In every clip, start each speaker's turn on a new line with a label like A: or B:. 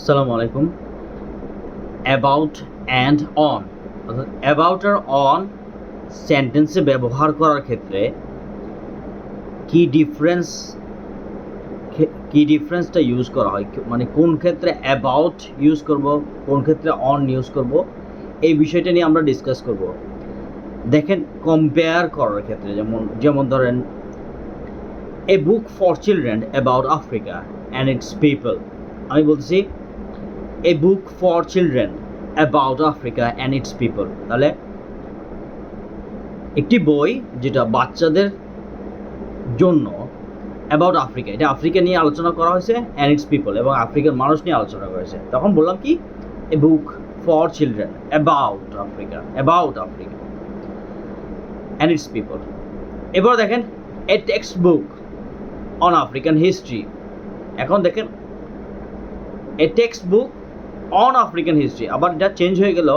A: আসসালামু আলাইকুম। About and on, অর্থাৎ অ্যাবাউট আর অন সেন্টেন্সে ব্যবহার করার ক্ষেত্রে কি ডিফারেন্স কি ডিফারেন্সটা ইউজ করা হয়, মানে কোন ক্ষেত্রে অ্যাবাউট ইউজ করব, কোন ক্ষেত্রে অন ইউজ করব, এই বিষয়টা নিয়ে আমরা ডিসকাস করব। দেখেন, কম্পেয়ার করার ক্ষেত্রে যেমন ধরেন, a book for children about Africa and its people. আমি বলছি a book for children about Africa and its people. তাহলে একটি বই যেটা বাচ্চাদের জন্য, অ্যাবাউট আফ্রিকা, এটা আফ্রিকা নিয়ে আলোচনা করা হয়েছে, অ্যান্ড ইটস পিপল, এবং আফ্রিকার মানুষ নিয়ে আলোচনা করা হয়েছে। তখন বললাম কি, a book for children about Africa and its people. এবার দেখেন, a text book on African history. এখন দেখেন, a text book on African history, আবার এটা চেঞ্জ হয়ে গেল,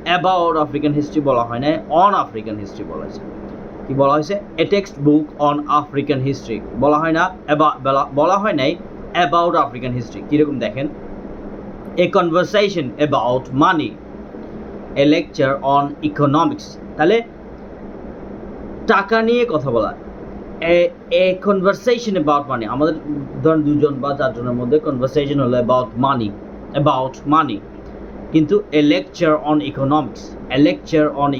A: অ্যাবাউট আফ্রিকান হিস্ট্রি বলা হয় না, অন আফ্রিকান হিস্ট্রি বলা হয়েছে। কি বলা হয়েছে? A text book on African history বলা হয় না, বলা হয় নাই অ্যাবাউট আফ্রিকান হিস্ট্রি। কীরকম দেখেন, a conversation about money, a lecture on economics. তাহলে টাকা নিয়ে কথা বলা, এ কনভারসেশন অ্যাবাউট মানি, আমাদের ধরেন দুজন বা চারজনের মধ্যে কনভারসেশন হলো অ্যাবাউট মানি, কিন্তু এ লেকচার অন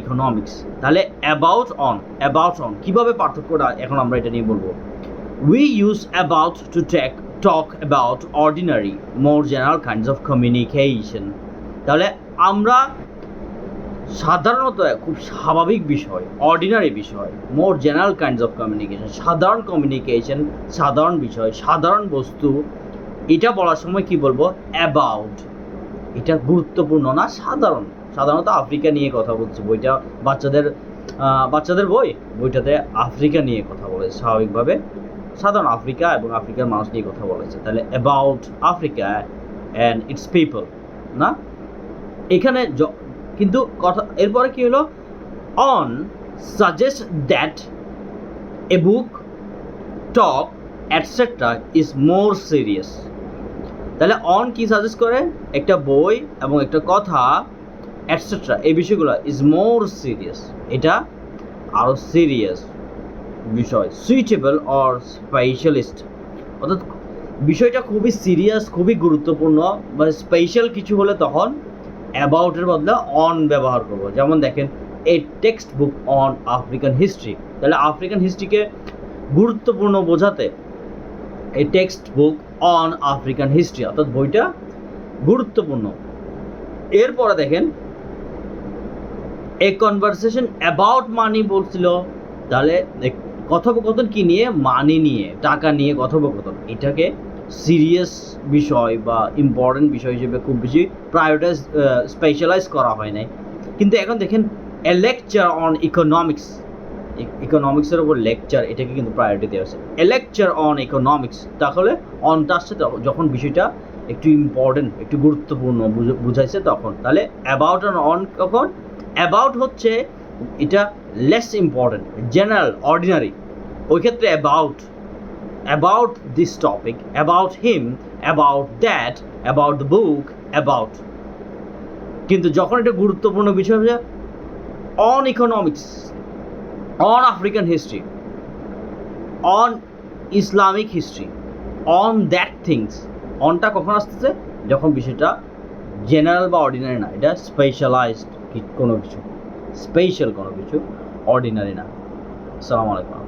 A: ইকোনমিক্স। তাহলে অ্যাবাউট অন কীভাবে পার্থক্যটা, এখন আমরা এটা নিয়ে বলবো। We use about to talk about ordinary more general kinds of communication. তাহলে আমরা সাধারণত খুব স্বাভাবিক বিষয়, অর্ডিনারি বিষয়, মোর জেনারেল কাইন্ডস অফ কমিউনিকেশন, সাধারণ কমিউনিকেশন, সাধারণ বিষয়, সাধারণ বস্তু, এটা বলার সময় কি বলবো? অ্যাবাউট। এটা গুরুত্বপূর্ণ না, সাধারণত আফ্রিকা নিয়ে কথা বলছে বইটা, বাচ্চাদের বইটাতে আফ্রিকা নিয়ে কথা বলেছে স্বাভাবিকভাবে, সাধারণ আফ্রিকা এবং আফ্রিকার মানুষ নিয়ে কথা বলেছে। তাহলে about Africa and its people না, এখানে কিন্তু কথা এরপরে কি হলো, on suggest that a book, talk etcetera is more serious. তাহলে অন কি সাজেস্ট করে? একটা বই এবং একটা কথা অ্যাটসেট্রা, এই বিষয়গুলো ইজ মোর সিরিয়াস, এটা আরও সিরিয়াস বিষয়, সুইটেবল অর স্পেশালিস্ট, অর্থাৎ বিষয়টা খুবই সিরিয়াস, খুবই গুরুত্বপূর্ণ বা স্পেশাল কিছু হলে তখন অ্যাবাউটের বদলে অন ব্যবহার করবো। যেমন দেখেন, a text book on African history, তাহলে আফ্রিকান হিস্ট্রিকে গুরুত্বপূর্ণ বোঝাতে a text book on African history, অর্থাৎ বইটা গুরুত্বপূর্ণ। এরপরে দেখেন, এ কনভারসেশন অ্যাবাউট মানি বলছিল, তাহলে কথোপকথন কি নিয়ে? মানি নিয়ে, টাকা নিয়ে কথোপকথন। এটাকে সিরিয়াস বিষয় বা ইম্পর্টেন্ট বিষয় হিসেবে খুব বেশি স্পেশালাইজ করা হয় নাই। কিন্তু এখন দেখেন, এ লেকচার অন ইকোনমিক্সের ওপর লেকচার, এটাকে কিন্তু প্রায়োরিটি দেওয়া হয়েছে, এ লেকচার অন ইকোনমিক্স। তাহলে অনটার সাথে যখন বিষয়টা একটু ইম্পর্টেন্ট, একটু গুরুত্বপূর্ণ বুঝাইছে তখন। তাহলে অ্যাবাউট আর অন কখন? অ্যাবাউট হচ্ছে এটা লেস ইম্পর্টেন্ট, জেনারেল, অর্ডিনারি, ওই ক্ষেত্রে about this topic, about him, about that, about the book, about. কিন্তু যখন এটা গুরুত্বপূর্ণ বিষয় হচ্ছে on economics, on African history, on Islamic history, on that things, অনটা কখন আসতেছে? যখন বিষয়টা জেনারেল বা অর্ডিনারি না, এটা স্পেশালাইজড কোনো কিছু, স্পেশাল কোনো কিছু, অর্ডিনারি না। আসসালামু আলাইকুম।